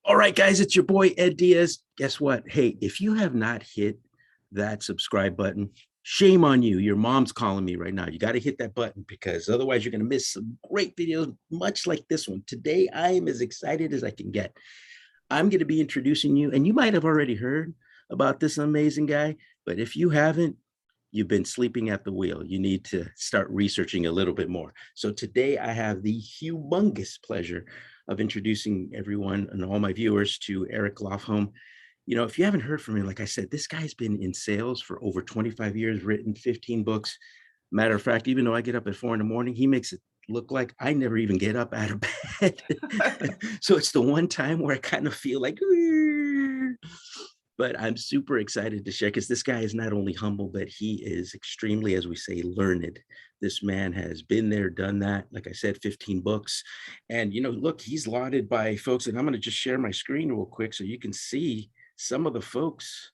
All right, guys, it's your boy Ed Diaz. Guess what? Hey, if you have not hit that subscribe button, shame on you. Your mom's calling me right now. You got to hit that button because otherwise you're going to miss some great videos, much like this one. Today, I am as excited as I can get. I'm going to be introducing you, and you might have already heard about this amazing guy, but if you haven't, you've been sleeping at the wheel. You need to start researching a little bit more. So today I have the humongous pleasure of introducing everyone and all my viewers to Eric Lofholm. You know, if you haven't heard from him, like I said, this guy's been in sales for over 25 years, written 15 books. Matter of fact, even though I get up at 4 in the morning, he makes it look like I never even get up out of bed. So it's the one time where I kind of feel like, but I'm super excited to share because this guy is not only humble, but he is extremely, as we say, learned. This man has been there, done that. Like I said, 15 books. And, you know, look, he's lauded by folks. And I'm going to just share my screen real quick so you can see some of the folks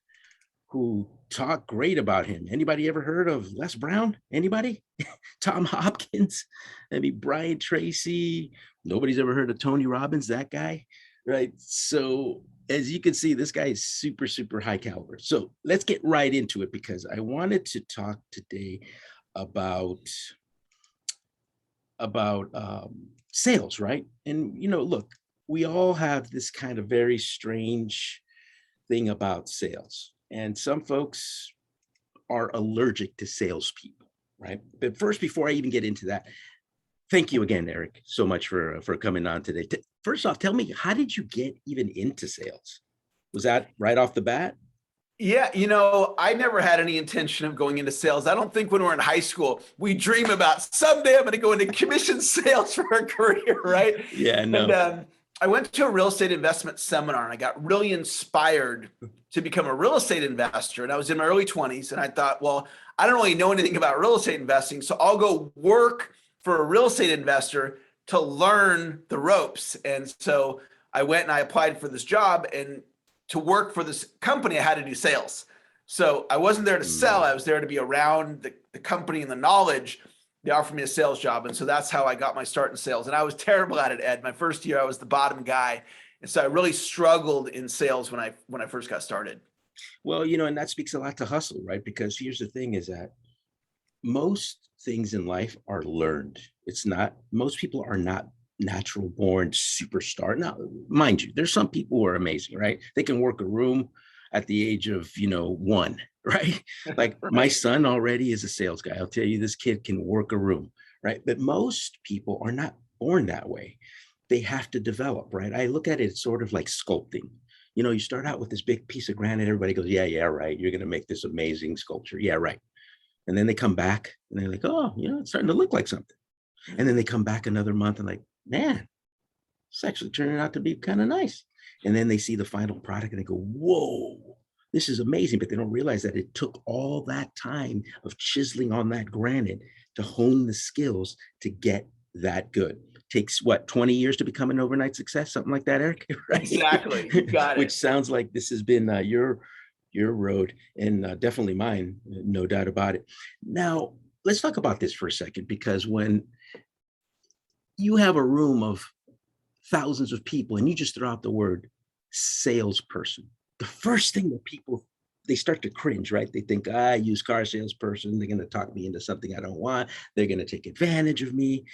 who talk great about him. Anybody ever heard of Les Brown? Anybody? Tom Hopkins? I mean, Brian Tracy. Nobody's ever heard of Tony Robbins, that guy, right? So as you can see, this guy is super, super high caliber. So let's get right into it because I wanted to talk today about sales, right? And, you know, look, we all have this kind of very strange thing about sales. And some folks are allergic to salespeople, right? But first, before I even get into that, thank you again, Eric, so much for coming on today. First off, tell me, how did you get even into sales? Was that right off the bat? Yeah, I never had any intention of going into sales. I don't think when we're in high school, we dream about someday I'm going to go into commission sales for a career, right? Yeah, And no. I went to a real estate investment seminar and I got really inspired to become a real estate investor. And I was in my early 20s and I thought, well, I don't really know anything about real estate investing, so I'll go work for a real estate investor to learn the ropes. And so I went and I applied for this job, and to work for this company, I had to do sales. So I wasn't there to sell. I was there to be around the company and the knowledge. They offered me a sales job. And so that's how I got my start in sales. And I was terrible at it, Ed. My first year, I was the bottom guy. And so I really struggled in sales when I first got started. Well, you know, and that speaks a lot to hustle, right? Because here's the thing is that most things in life are learned. It's not, most people are not natural born superstar. Now, mind you, there's some people who are amazing, right? They can work a room at the age of, 1, right? Like my Right. son already is a sales guy. I'll tell you, this kid can work a room, right? But most people are not born that way. They have to develop, right? I look at it sort of like sculpting. You know, you start out with this big piece of granite. Everybody goes, yeah, yeah, right. You're going to make this amazing sculpture. Yeah, right. And then they come back and they're like, oh, it's starting to look like something. And then they come back another month and like, man, it's actually turning out to be kind of nice. And then they see the final product and they go, whoa, this is amazing. But they don't realize that it took all that time of chiseling on that granite to hone the skills to get that good. Takes what, 20 years to become an overnight success, something like that, Eric, right? Exactly. You got Which it. sounds like this has been your road, and definitely mine, no doubt about it. Now, let's talk about this for a second, because when you have a room of thousands of people and you just throw out the word salesperson, the first thing that people, they start to cringe, right? They think, used car salesperson, they're going to talk me into something I don't want, they're going to take advantage of me.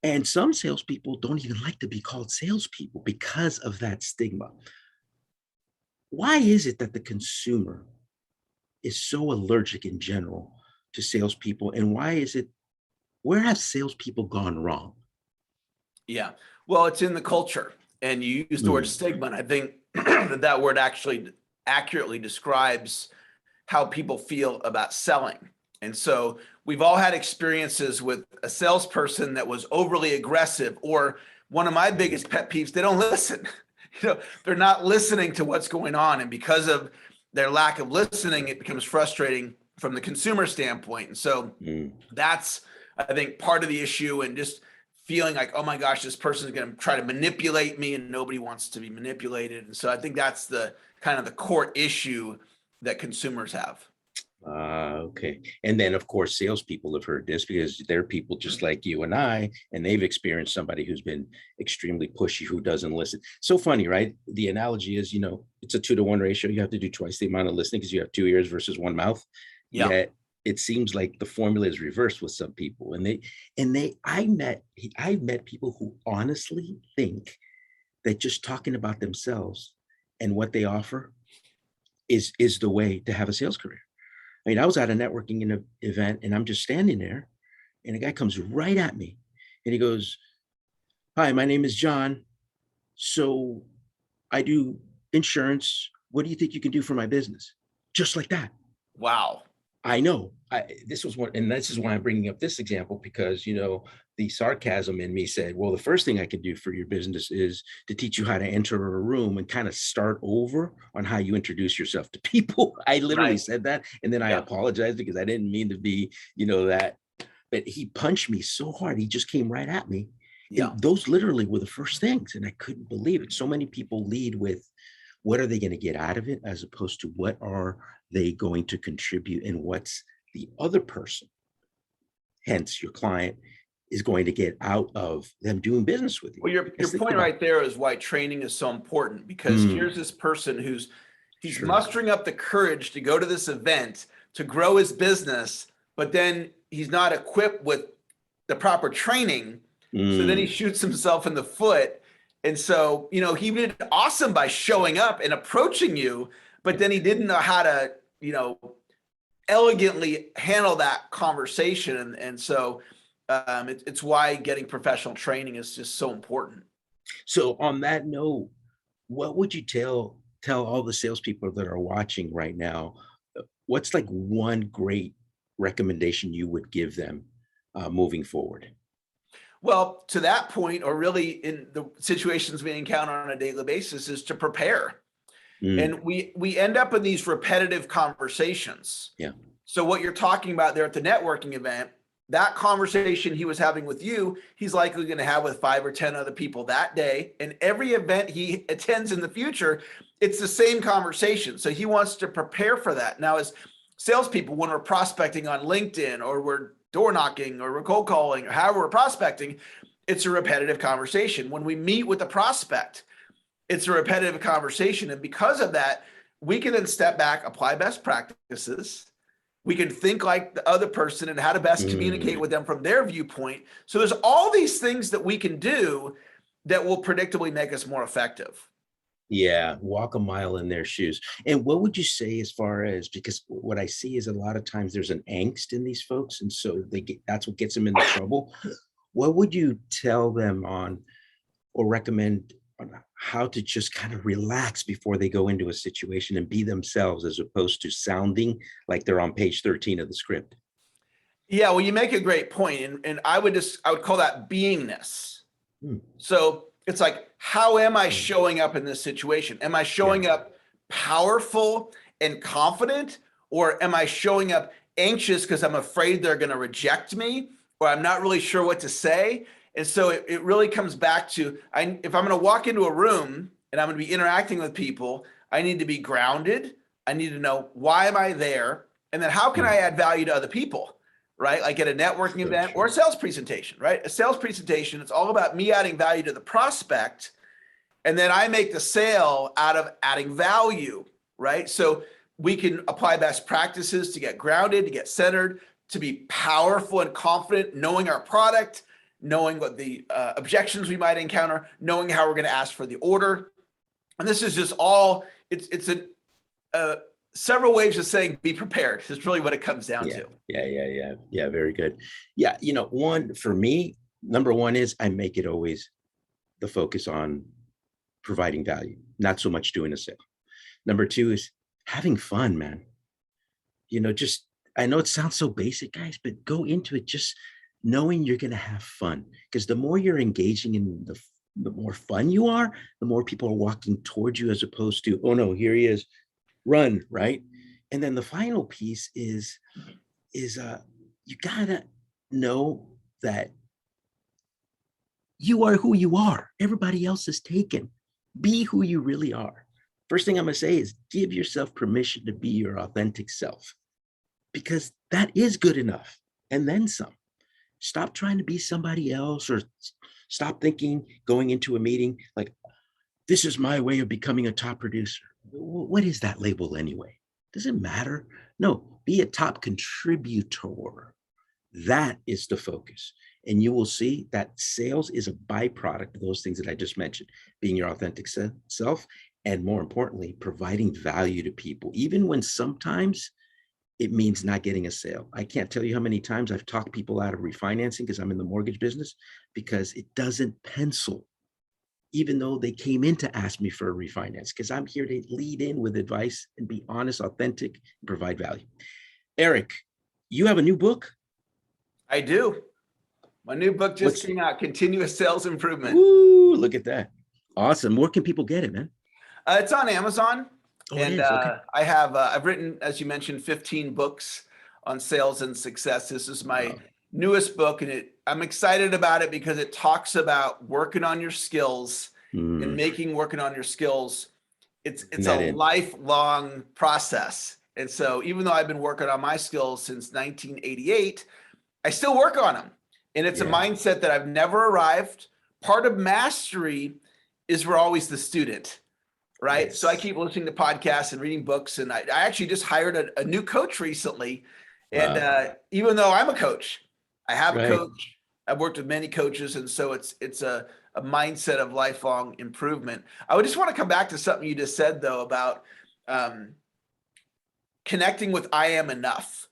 And some salespeople don't even like to be called salespeople because of that stigma. Why is it that the consumer is so allergic in general to salespeople? And why is it, where have salespeople gone wrong? Yeah. Well, it's in the culture. And you use the word Mm, stigma. And I think that word actually accurately describes how people feel about selling. And so we've all had experiences with a salesperson that was overly aggressive, or one of my biggest pet peeves, they don't listen. They're not listening to what's going on. And because of their lack of listening, it becomes frustrating from the consumer standpoint. And so mm. that's, I think, part of the issue, and just feeling like, oh my gosh, this person is going to try to manipulate me, and nobody wants to be manipulated. And so I think that's the kind of the core issue that consumers have. Okay. And then, of course, salespeople have heard this because they're people just like you and I, and they've experienced somebody who's been extremely pushy, who doesn't listen. So funny, right? The analogy is, it's a 2-to-1 ratio. You have to do twice the amount of listening because you have 2 ears versus one mouth. Yeah. Yet it seems like the formula is reversed with some people. I've met people who honestly think that just talking about themselves and what they offer is the way to have a sales career. I mean, I was at a networking event and I'm just standing there and a guy comes right at me and he goes, "Hi, my name is John. So I do insurance. What do you think you can do for my business?" Just like that. Wow. I know. This was one, and this is why I'm bringing up this example because the sarcasm in me said, "Well, the first thing I can do for your business is to teach you how to enter a room and kind of start over on how you introduce yourself to people." I literally Right. said that, and then I Yeah. apologized because I didn't mean to be, that. But he punched me so hard; he just came right at me, Yeah. and those literally were the first things, and I couldn't believe it. So many people lead with what are they going to get out of it as opposed to what are they going to contribute and what's the other person, hence your client, is going to get out of them doing business with you. Well, your Because think point about right there is why training is so important, because mm, here's this person he's sure. mustering up the courage to go to this event to grow his business, but then he's not equipped with the proper training. So then he Mm, shoots himself in the foot. And so, he did awesome by showing up and approaching you, but yeah. then he didn't know how to, elegantly handle that conversation. And so it's why getting professional training is just so important. So on that note, what would you tell all the salespeople that are watching right now? What's like one great recommendation you would give them moving forward? Well, to that point, or really in the situations we encounter on a daily basis, is to prepare. Mm, And we end up in these repetitive conversations. yeah. So what you're talking about there at the networking event, that conversation he was having with you, he's likely going to have with 5 or 10 other people that day. And every event he attends in the future, it's the same conversation. So he wants to prepare for that. Now, as salespeople, when we're prospecting on LinkedIn or we're door knocking or we're cold calling or however we're prospecting, it's a repetitive conversation. When we meet with a prospect, it's a repetitive conversation. And because of that, we can then step back, apply best practices. We can think like the other person and how to best communicate Mm. with them from their viewpoint. So there's all these things that we can do that will predictably make us more effective. Yeah, walk a mile in their shoes. And what would you say as far as, because what I see is a lot of times there's an angst in these folks, and so that's what gets them into trouble. What would you tell them on or recommend on how to just kind of relax before they go into a situation and be themselves as opposed to sounding like they're on page 13 of the script? Yeah, well, you make a great point, and I would call that beingness. Hmm, So it's like, how am I hmm, showing up in this situation? Am I yeah. showing up powerful and confident, or am I showing up anxious because I'm afraid they're going to reject me, or I'm not really sure what to say? And so it really comes back to, if I'm going to walk into a room and I'm going to be interacting with people, I need to be grounded. I need to know, why am I there? And then how can I Hmm, add value to other people? Right? Like at a networking so event or a true. sales presentation, right? A sales presentation, it's all about me adding value to the prospect. And then I make the sale out of adding value, right? So we can apply best practices to get grounded, to get centered, to be powerful and confident, knowing our product, knowing what the objections we might encounter, knowing how we're going to ask for the order. And this is just all, it's a several ways of saying be prepared is really what it comes down Yeah, to. yeah. Very good. Yeah, one for me, number one is I make it always the focus on providing value, not so much doing a sale. Number two is having fun, man. Just I know it sounds so basic, guys, but go into it just knowing you're going to have fun. Because the more you're engaging in the more fun you are, the more people are walking towards you as opposed to, oh no, here he is, run, right? And then the final piece is you gotta know that you are who you are. Everybody else is taken. Be who you really are. First thing I'm gonna say is give yourself permission to be your authentic self. because that is good enough. And then some. Stop trying to be somebody else, or stop thinking going into a meeting like, this is my way of becoming a top producer. What is that label anyway? Does it matter? No, be a top contributor. That is the focus. And you will see that sales is a byproduct of those things that I just mentioned, being your authentic self, and more importantly, providing value to people, even when sometimes it means not getting a sale. I can't tell you how many times I've talked people out of refinancing because I'm in the mortgage business, because it doesn't pencil, even though they came in to ask me for a refinance, because I'm here to lead in with advice and be honest, authentic, and provide value. Eric, you have a new book? I do. My new book just came out, Continuous Sales Improvement. Ooh, look at that. Awesome. Where can people get it, man? It's on Amazon. Oh, and it is. Okay. I've written, as you mentioned, 15 books on sales and success. This is my newest book, and I'm excited about it because it talks about working on your skills and making working on your skills. It's a lifelong process. And so even though I've been working on my skills since 1988, I still work on them. And it's a mindset that I've never arrived. Part of mastery is we're always the student. Right. Yes. So I keep listening to podcasts and reading books. And I actually just hired a new coach recently. And even though I'm a coach, I have a coach. I've worked with many coaches. And so it's a mindset of lifelong improvement. I would just want to come back to something you just said, though, about connecting with I am enough,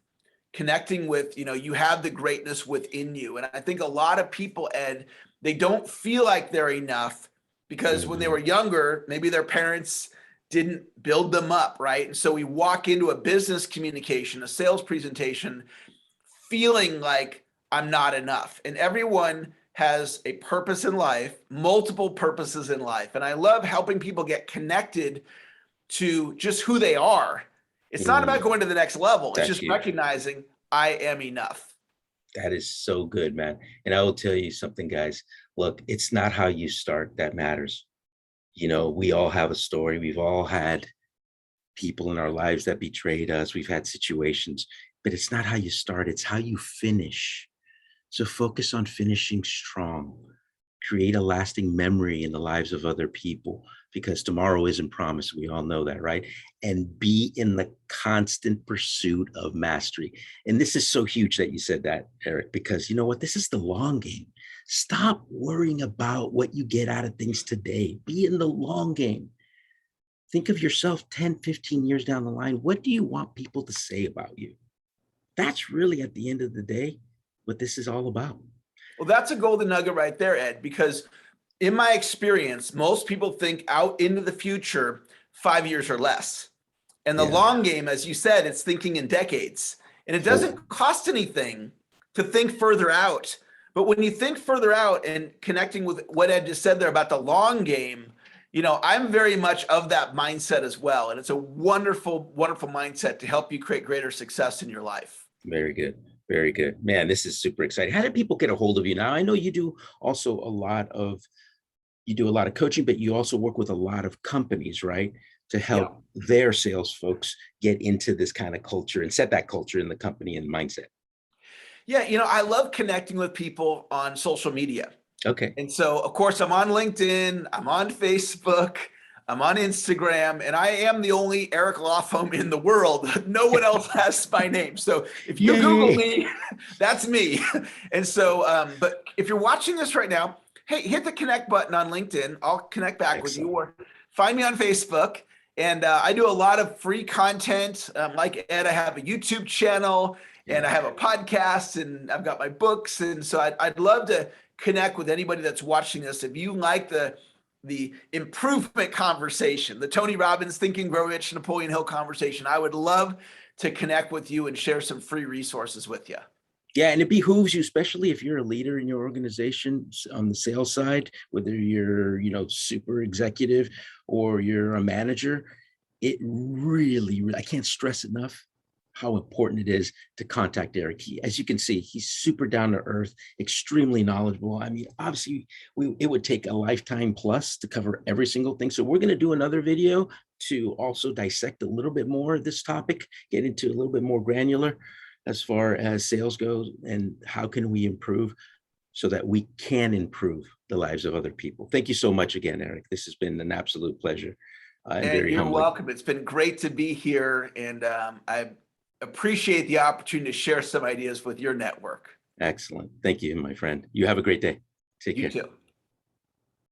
connecting with, you have the greatness within you. And I think a lot of people, Ed, they don't feel like they're enough, because when they were younger, maybe their parents didn't build them up, right? And so we walk into a business communication, a sales presentation, feeling like I'm not enough. And everyone has a purpose in life, multiple purposes in life. And I love helping people get connected to just who they are. It's not about going to the next level. It's just recognizing I am enough. That is so good, man. And I will tell you something, guys. Look, it's not how you start that matters. We all have a story. We've all had people in our lives that betrayed us. We've had situations, but it's not how you start. It's how you finish. So focus on finishing strong. Create a lasting memory in the lives of other people, because tomorrow isn't promised. We all know that, right? And be in the constant pursuit of mastery. And this is so huge that you said that, Eric, because you know what? This is the long game. Stop worrying about what you get out of things today. Be in the long game. Think of yourself 10, 15 years down the line. What do you want people to say about you? That's really, at the end of the day, what this is all about. Well, that's a golden nugget right there, Ed, because in my experience, most people think out into the future 5 years or less. And the long game, as you said, it's thinking in decades. And it doesn't cost anything to think further out. But when you think further out and connecting with what Ed just said there about the long game, I'm very much of that mindset as well. And it's a wonderful, wonderful mindset to help you create greater success in your life. Very good. Very good. Man, this is super exciting. How do people get a hold of you now? I know you do also a lot of coaching, but you also work with a lot of companies, right? To help their sales folks get into this kind of culture and set that culture in the company and mindset. Yeah. I love connecting with people on social media. Okay. And so, of course, I'm on LinkedIn, I'm on Facebook, I'm on Instagram, and I am the only Eric Lofholm in the world. No one else has my name. So if you Google me, that's me. And so, but if you're watching this right now, hey, hit the connect button on LinkedIn. I'll connect back with you, or find me on Facebook. And I do a lot of free content. Like Ed, I have a YouTube channel and I have a podcast, and I've got my books. And so I'd love to connect with anybody that's watching this. If you like the improvement conversation, the Tony Robbins Think and Grow Rich, Napoleon Hill conversation, I would love to connect with you and share some free resources with you. Yeah, and it behooves you, especially if you're a leader in your organization on the sales side, whether you're, super executive or you're a manager, it really, I can't stress enough how important it is to contact Eric. As you can see, he's super down to earth, extremely knowledgeable. I mean, obviously, it would take a lifetime plus to cover every single thing. So we're going to do another video to also dissect a little bit more of this topic, get into a little bit more granular as far as sales goes, and how can we improve so that we can improve the lives of other people. Thank you so much again, Eric. This has been an absolute pleasure and very you're humbling. welcome. It's been great to be here, and I appreciate the opportunity to share some ideas with your network. Excellent. Thank you, my friend. You have a great day. Take care. You too.